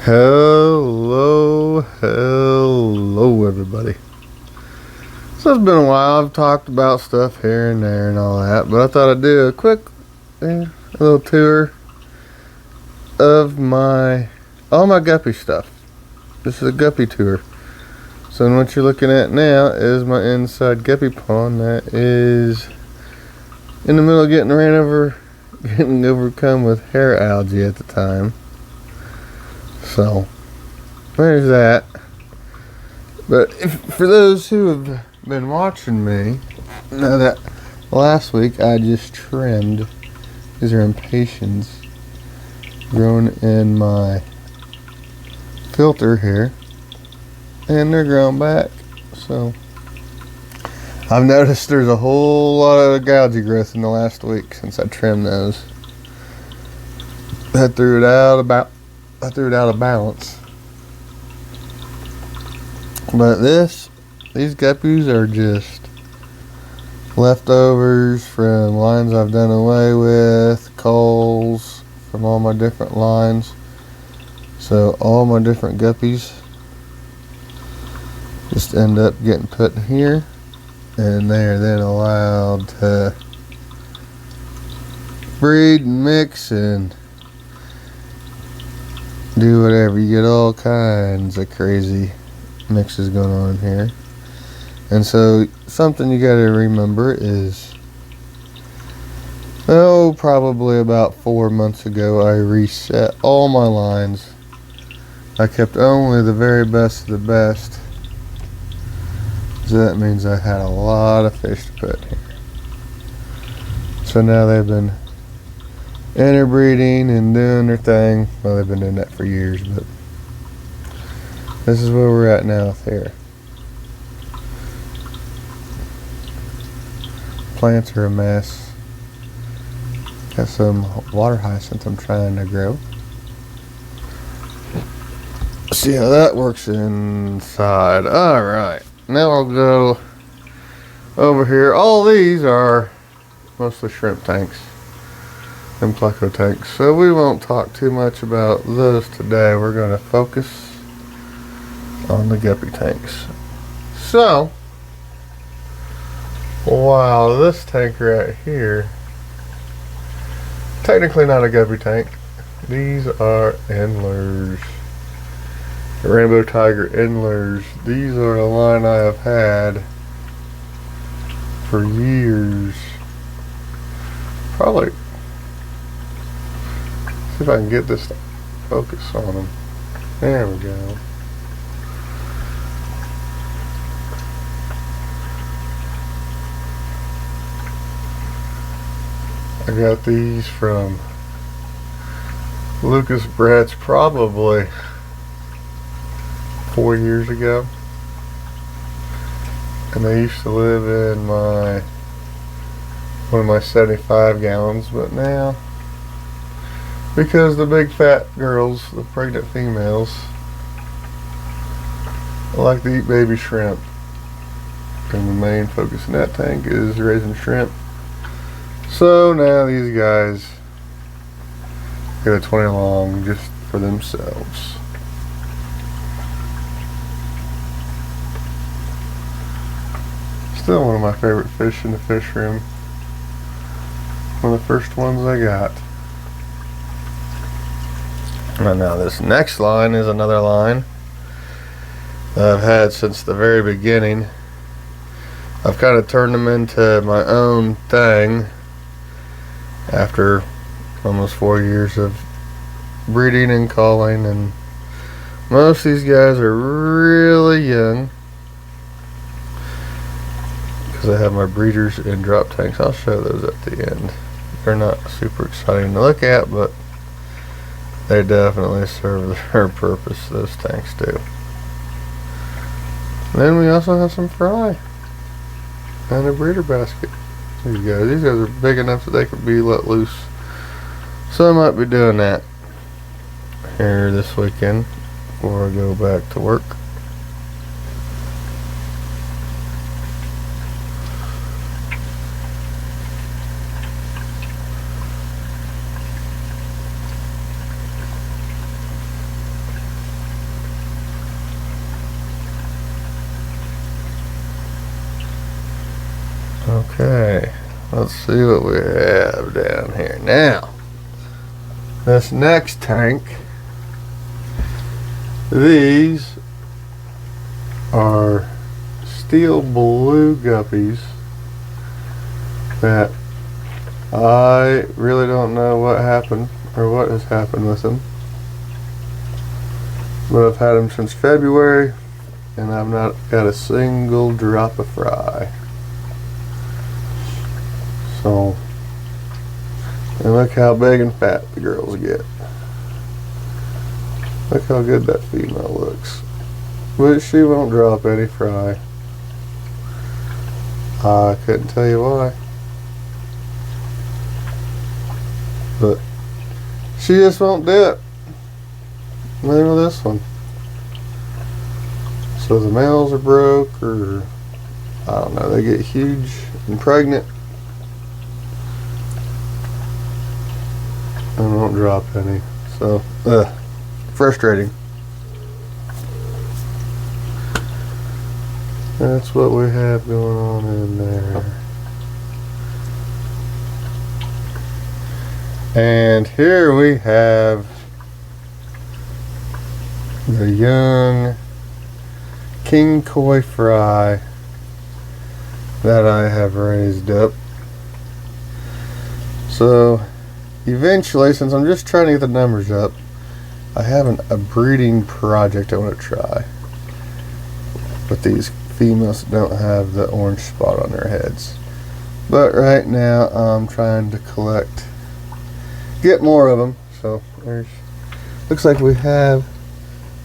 Hello everybody. So it's been a while. I've talked about stuff here and there and all that, but I thought I'd do a quick little tour of all my guppy stuff. This is a guppy tour. So what you're looking at now is my inside guppy pond that is in the middle of getting overcome with hair algae at the time. So there's that. But for those who have been watching me, know that last week I just trimmed. These are impatiens growing in my filter here, and they're growing back. So I've noticed there's a whole lot of algae growth in the last week since I trimmed those. I threw it out of balance. But these guppies are just leftovers from lines I've done away with, culls from all my different lines. So all my different guppies just end up getting put in here, and they are then allowed to breed and mix and do whatever. You get all kinds of crazy mixes going on here. And so something you got to remember is, probably about 4 months ago I reset all my lines. I kept only the very best of the best. So that means I had a lot of fish to put here. So now they've been interbreeding and doing their thing. Well, they've been doing that for years, but this is where we're at now with here. Plants are a mess. Got some water hyacinth I'm trying to grow. See how that works inside. Alright, now I'll go over here. All these are mostly shrimp tanks and pleco tanks, so we won't talk too much about those today. We're going to focus on the guppy tanks. So wow, this tank right here, technically not a guppy tank. These are Endlers, Rainbow Tiger Endlers. These are a line I have had for years. Probably, see if I can get this to focus on them. There we go. I got these from Lucas Brett's probably 4 years ago, and they used to live in one of my 75 gallons, but now, because the big fat girls, the pregnant females, like to eat baby shrimp, and the main focus in that tank is raising shrimp. So now these guys get a 20 long just for themselves. Still one of my favorite fish in the fish room. One of the first ones I got. And now this next line is another line that I've had since the very beginning. I've kind of turned them into my own thing after almost 4 years of breeding and culling, and most of these guys are really young because I have my breeders in drop tanks. I'll show those at the end. They're not super exciting to look at, but they definitely serve their purpose. Those tanks do. Then we also have some fry and a breeder basket. These guys are big enough that they could be let loose. So I might be doing that here this weekend before I go back to work. Okay, let's see what we have down here. Now, this next tank, these are steel blue guppies that I really don't know what happened or what has happened with them, but I've had them since February and I've not got a single drop of fry. So, and look how big and fat the girls get. Look how good that female looks. But she won't drop any fry. I couldn't tell you why. But she just won't do it. Maybe with this one. So the males are broke, or I don't know, they get huge and pregnant and won't drop any. So, frustrating. That's what we have going on in there. And here we have the young king koi fry that I have raised up. So eventually, since I'm just trying to get the numbers up, I have a breeding project I want to try with these females that don't have the orange spot on their heads. But right now I'm trying to get more of them. So looks like we have,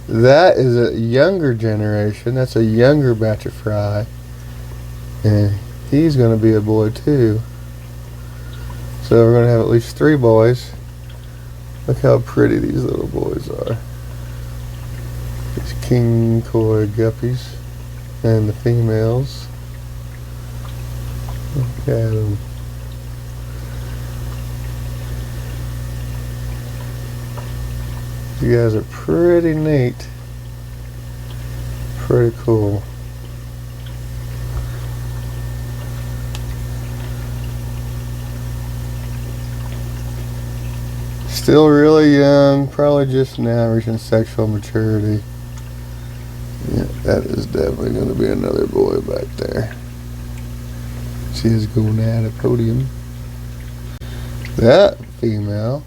that is a younger generation, that's a younger batch of fry, and he's going to be a boy too. So we're going to have at least 3 boys. Look how pretty these little boys are. These king koi guppies and the females. Look at them. You guys are pretty neat. Pretty cool. Still really young, probably just now reaching sexual maturity. Yeah, that is definitely going to be another boy back there. See his gonadopodium. That female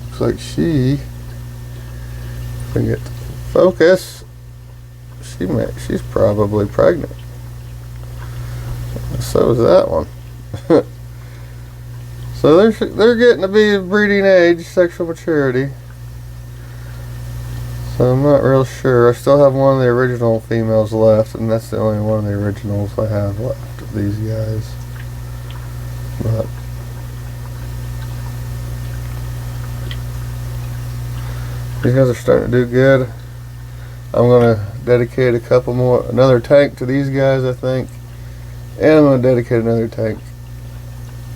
looks like she, if I can get to focus, she's probably pregnant. So is that one. So they're getting to be breeding age, sexual maturity. So I'm not real sure. I still have one of the original females left, and that's the only one of the originals I have left of these guys. But these guys are starting to do good. I'm gonna dedicate another tank to these guys, I think, and I'm gonna dedicate another tank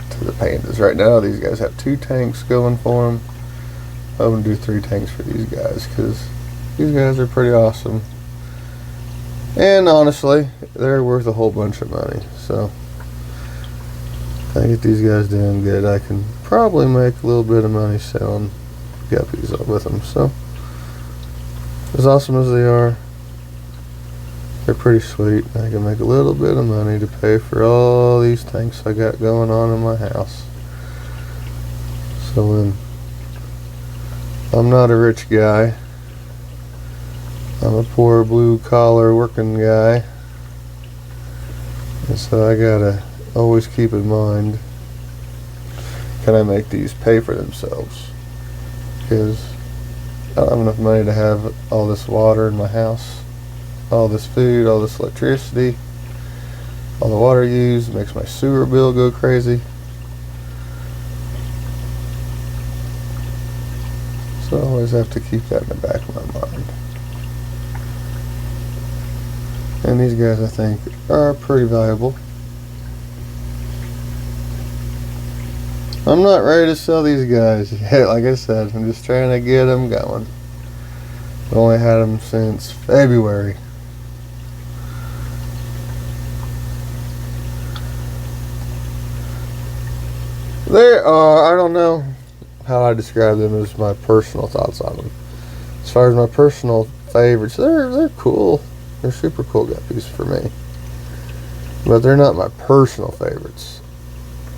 to the pandas. Right now these guys have 2 tanks going for them. I'm gonna do 3 tanks for these guys because these guys are pretty awesome, and honestly they're worth a whole bunch of money. So I get these guys doing good. I can probably make a little bit of money selling guppies with them. So as awesome as they are, they're pretty sweet. I can make a little bit of money to pay for all these tanks I got going on in my house. So when I'm not a rich guy, I'm a poor blue collar working guy, and so I gotta always keep in mind, can I make these pay for themselves? Because I don't have enough money to have all this water in my house, all this food, all this electricity, all the water used. Makes my sewer bill go crazy. So I always have to keep that in the back of my mind. And these guys, I think, are pretty valuable. I'm not ready to sell these guys yet. Like I said, I'm just trying to get them going. I've only had them since February. There are, I don't know how I describe them as my personal thoughts on them. As far as my personal favorites, they're cool. They're super cool guppies for me. But they're not my personal favorites.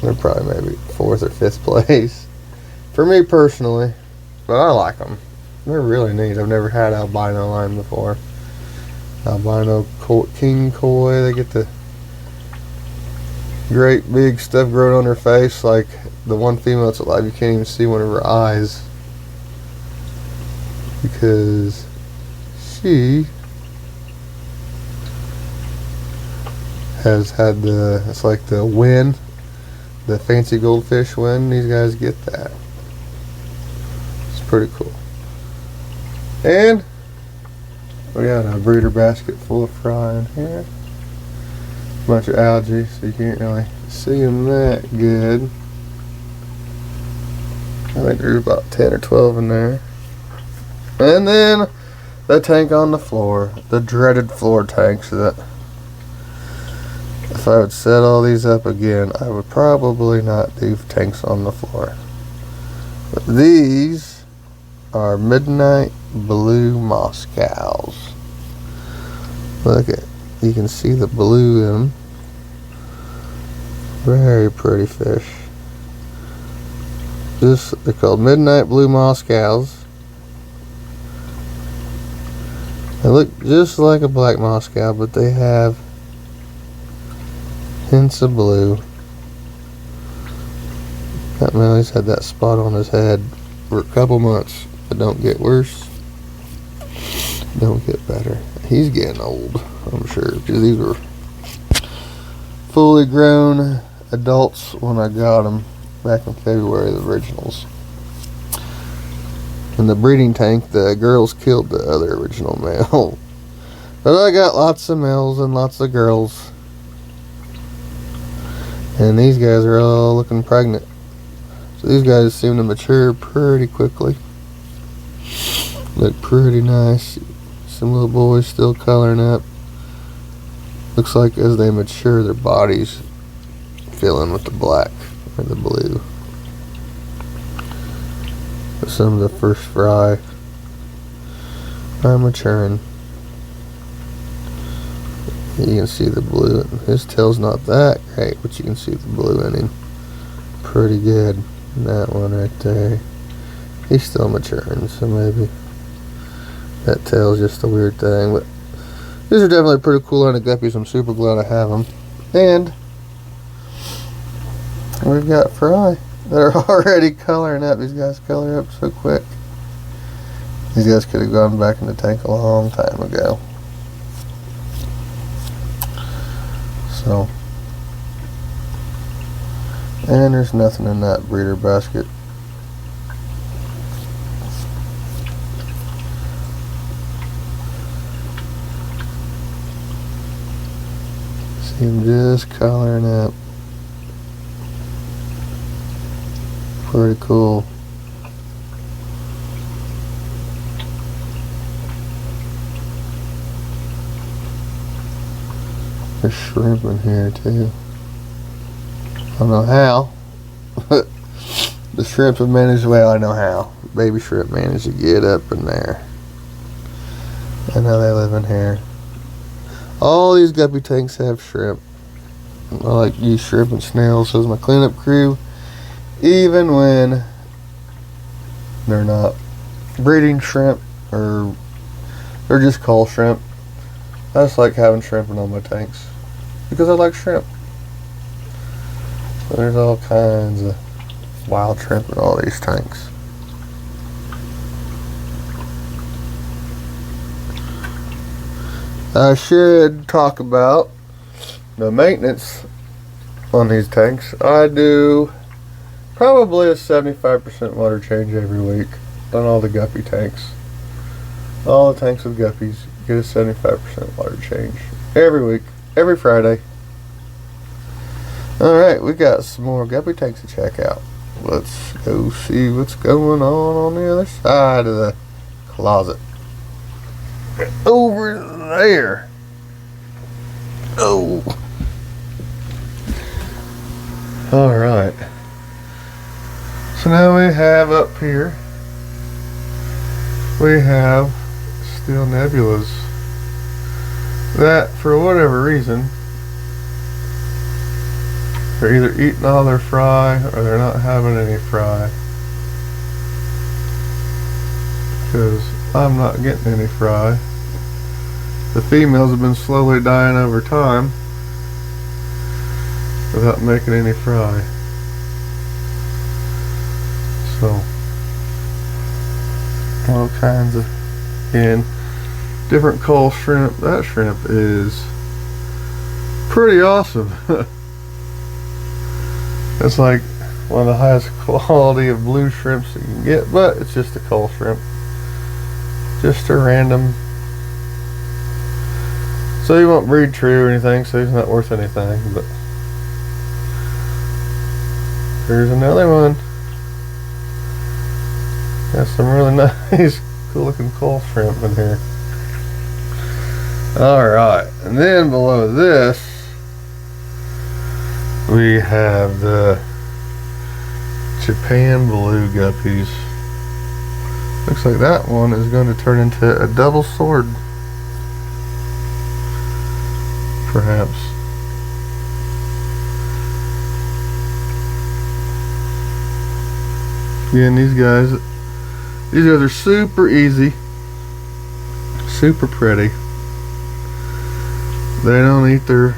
They're probably maybe 4th or 5th place. For me personally. But I like them. They're really neat. I've never had albino line before. Albino king koi. They get the great big stuff growing on her face. Like the one female that's alive, you can't even see one of her eyes. Because she has had it's like the win, the fancy goldfish win. These guys get that. It's pretty cool. And we got a breeder basket full of fry in here. Bunch of algae, so you can't really see them that good. I think there's about 10 or 12 in there. And then the tank on the floor, the dreaded floor tanks that if I would set all these up again, I would probably not do tanks on the floor. But these are midnight blue moss cows. Look at, you can see the blue in them. Very pretty fish. They're called midnight blue moss cows. They look just like a black moss cow, but they have hints of blue. That Millie's had that spot on his head for a couple months. It don't get worse. Don't get better. He's getting old, I'm sure, because these were fully grown adults when I got them back in February, the originals. In the breeding tank, the girls killed the other original male. But I got lots of males and lots of girls. And these guys are all looking pregnant. So these guys seem to mature pretty quickly. Look pretty nice. Some little boys still coloring up. Looks like as they mature, their bodies fill in with the black or the blue. But some of the first fry are maturing. You can see the blue. His tail's not that great, but you can see the blue in him pretty good. And that one right there, he's still maturing, so maybe that tail's just a weird thing. But these are definitely pretty cool line of guppies. I'm super glad I have them. And we've got fry. They're already coloring up. These guys color up so quick. These guys could have gone back in the tank a long time ago. So, and there's nothing in that breeder basket. See him just coloring up. Pretty cool. There's shrimp in here too. I don't know how. The shrimp have managed, well, I know how. Baby shrimp managed to get up in there. I know they live in here. All these guppy tanks have shrimp. I like to use shrimp and snails as my cleanup crew, even when they're not breeding shrimp or they're just called shrimp. I just like having shrimp in all my tanks because I like shrimp. So there's all kinds of wild shrimp in all these tanks. I should talk about the maintenance on these tanks. I do probably a 75% water change every week on all the guppy tanks. All the tanks with guppies get a 75% water change every week, every Friday. Alright, we got some more guppy tanks to check out. Let's go see what's going on the other side of the closet. Over there. Oh. Alright. So now we have up here, we have steel nebulas that, for whatever reason, they're either eating all their fry or they're not having any fry. Because I'm not getting any fry. The females have been slowly dying over time without making any fry. So, all kinds of, and different coal shrimp. That shrimp is pretty awesome. It's like one of the highest quality of blue shrimps that you can get, but it's just a coal shrimp. Just a random. So he won't breed true or anything, so he's not worth anything, but here's another one. Got some really nice, cool looking coal shrimp in here. Alright, and then below this, we have the Japan blue guppies. Looks like that one is going to turn into a double sword. Perhaps. Again, these guys are super easy, super pretty. They don't eat their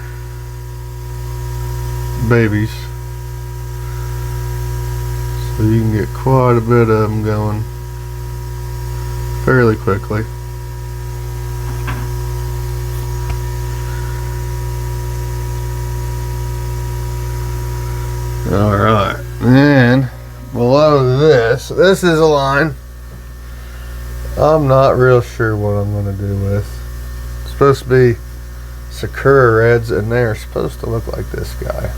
babies, so you can get quite a bit of them going fairly quickly. Alright, and below this is a line I'm not real sure what I'm going to do with. It's supposed to be Sakura reds, and they're supposed to look like this guy.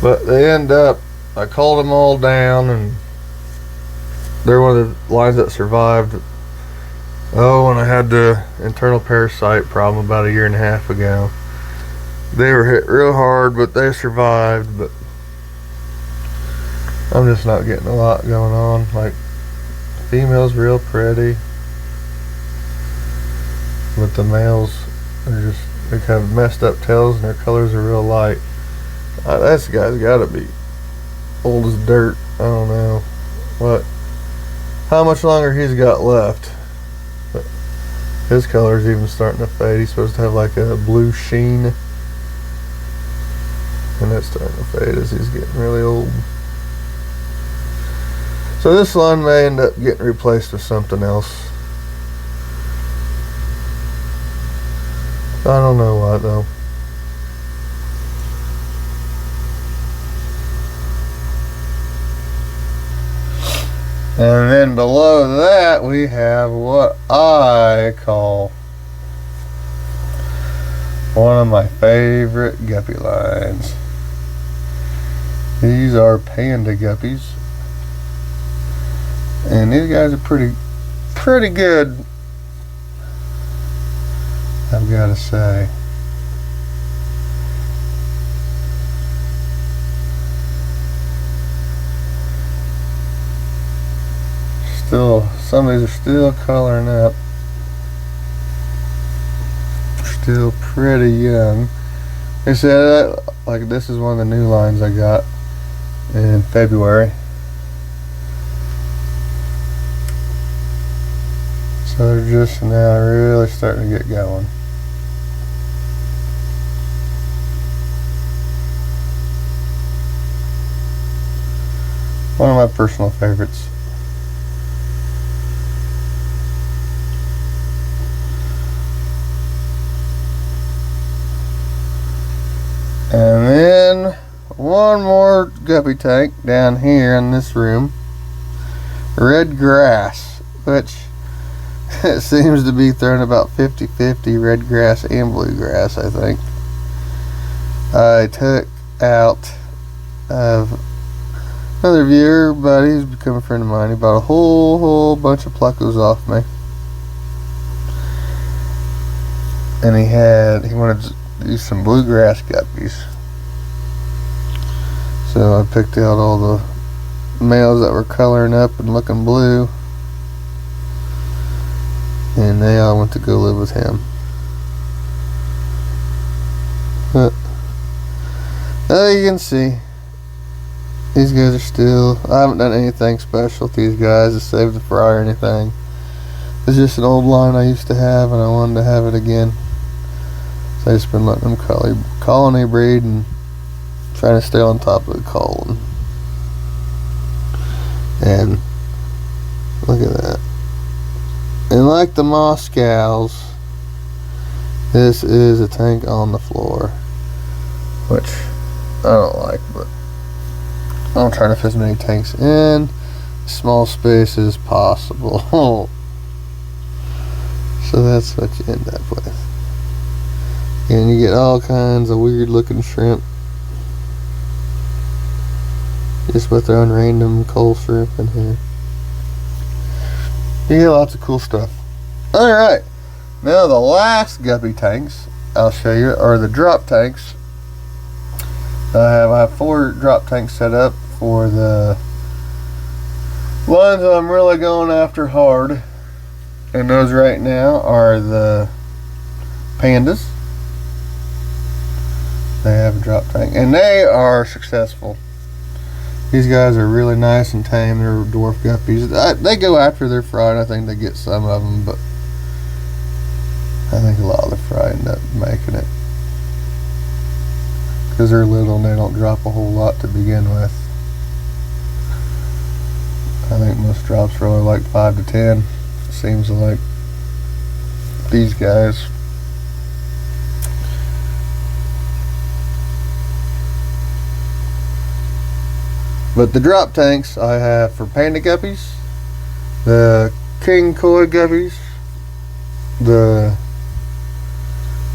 But they end up, I called them all down, and they're one of the lines that survived. Oh, when I had the internal parasite problem about 1.5 years ago. They were hit real hard, but they survived. But I'm just not getting a lot going on. Like, females real pretty, but the males are just, they have messed up tails and their colors are real light. This guy's got to be old as dirt. I don't know how much longer he's got left. But his color's even starting to fade. He's supposed to have like a blue sheen, and that's starting to fade as he's getting really old. So this line may end up getting replaced with something else. I don't know what though. And then below that we have what I call one of my favorite guppy lines. These are Panda guppies, and these guys are pretty good, I've got to say. Still, some of these are still coloring up. Still pretty young. They said like this is one of the new lines I got in February. So they're just now really starting to get going. One of my personal favorites. And then one more guppy tank down here in this room. Red grass, which it seems to be throwing about 50-50 red grass and bluegrass, I think. I took out of another viewer, buddy, who's become a friend of mine. He bought a whole bunch of pluckos off me. And he wanted to use some bluegrass guppies. So I picked out all the males that were coloring up and looking blue, and they all went to go live with him. But you can see these guys are still, I haven't done anything special with these guys to save the fry or anything. It's just an old line I used to have, and I wanted to have it again. So I just been letting them colony breed and trying to stay on top of the colon. And look at that. And like the Moscows, this is a tank on the floor, which I don't like, but I'm trying to fit as many tanks in small space as possible. So that's what you end up with. And you get all kinds of weird looking shrimp just by throwing random coal shrimp in here. You get lots of cool stuff. Alright, now the last guppy tanks I'll show you are the drop tanks. I have 4 drop tanks set up for the ones that I'm really going after hard. And those right now are the Pandas. They have a drop tank, and they are successful. These guys are really nice and tame. They're dwarf guppies. They go after their fry, and I think they get some of them, but I think a lot of the fry end up making it because they're little and they don't drop a whole lot to begin with. I think most drops are only like 5 to 10. It seems like these guys. But the drop tanks I have for Panda guppies, the king koi guppies, the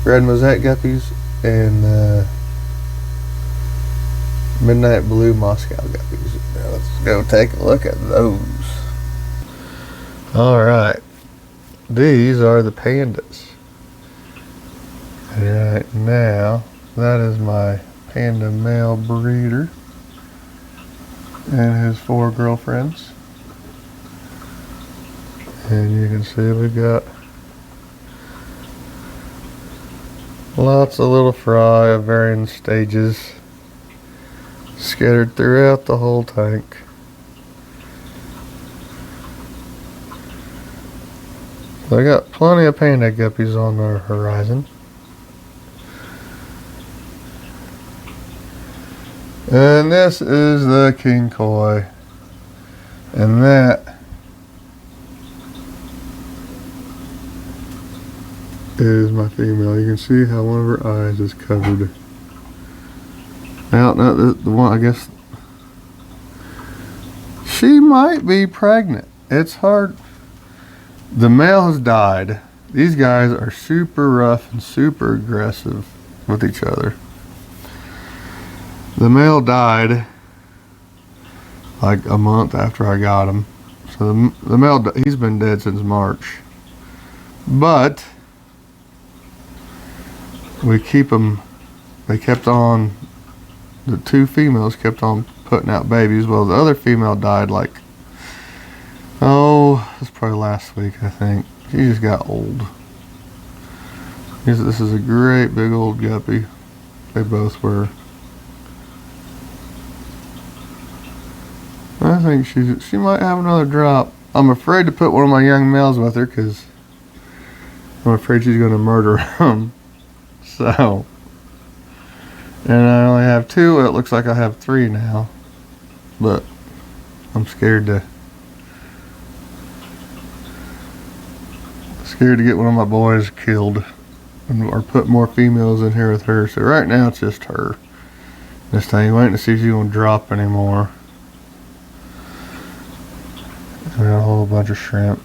red mosaic guppies, and the midnight blue Moscow guppies. Now let's go take a look at those. Alright, these are the Pandas. And right now, that is my Panda male breeder and his 4 girlfriends. And you can see we got lots of little fry of varying stages scattered throughout the whole tank. So I got plenty of panda guppies on the horizon. And this is the king koi, and that is my female. You can see how one of her eyes is covered. Now the one, I guess she might be pregnant. It's hard. The male has died. These guys are super rough and super aggressive with each other. The male died like a month after I got him. So the male, he's been dead since March. But we keep them, they kept on, the 2 females kept on putting out babies. Well, the other female died like, it's probably last week, I think. She just got old. This is a great big old guppy. They both were. I think she might have another drop. I'm afraid to put one of my young males with her because I'm afraid she's going to murder him. So, and I only have 2. It looks like I have 3 now, but I'm scared to get one of my boys killed or put more females in here with her. So right now it's just her. This time waiting to see if she's going to drop anymore. We got a whole bunch of shrimp.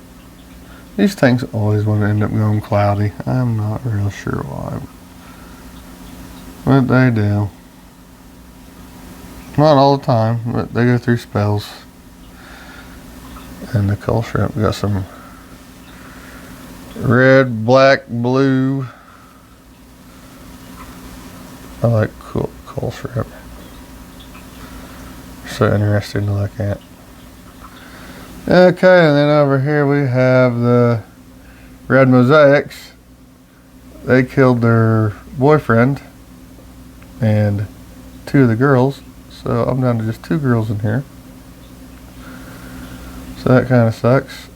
These tanks always want to end up going cloudy. I'm not real sure why, but they do. Not all the time, but they go through spells. And the coal shrimp, we got some red, black, blue. I like coal shrimp. So interesting to look at. Okay, and then over here we have the red mosaics. They killed their boyfriend and 2 of the girls. So I'm down to just 2 girls in here. So that kind of sucks.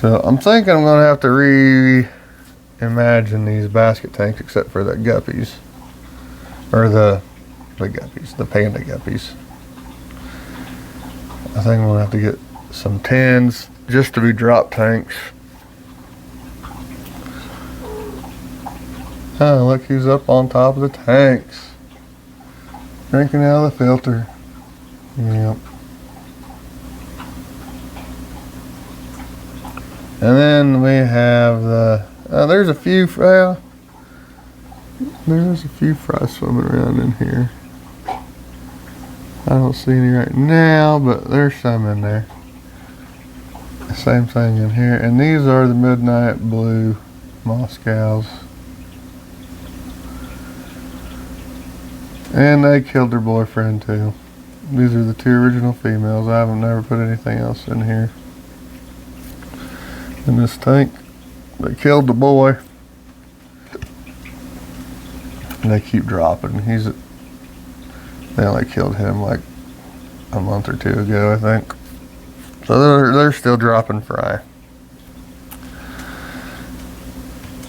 So I'm thinking I'm going to have to reimagine these basket tanks except for the guppies. Or the guppies, the panda guppies. I think I'm going to have to get some tins just to be drop tanks. Oh, look, he's up on top of the tanks. Drinking out of the filter. Yep. And then we have the, there's a few fry swimming around in here. I don't see any right now, but there's some in there. Same thing in here. And these are the midnight blue Moscows. And they killed their boyfriend too. These are the 2 original females. I haven't never put anything else in here. In this tank, they killed the boy. And they keep dropping. They only killed him like a month or 2 ago, I think. So they're still dropping fry.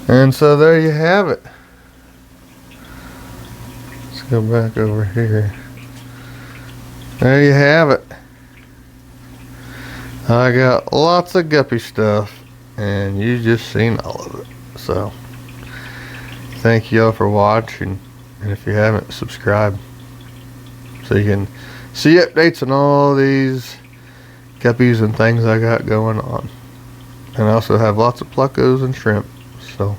And so there you have it. Let's go back over here. There you have it. I got lots of guppy stuff, and you just seen all of it. So thank y'all for watching, and if you haven't, subscribe so you can see updates on all these guppies and things I got going on. And I also have lots of pluckos and shrimp. So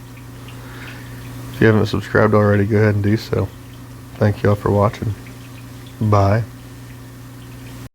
if you haven't subscribed already, go ahead and do so. Thank y'all for watching. Bye.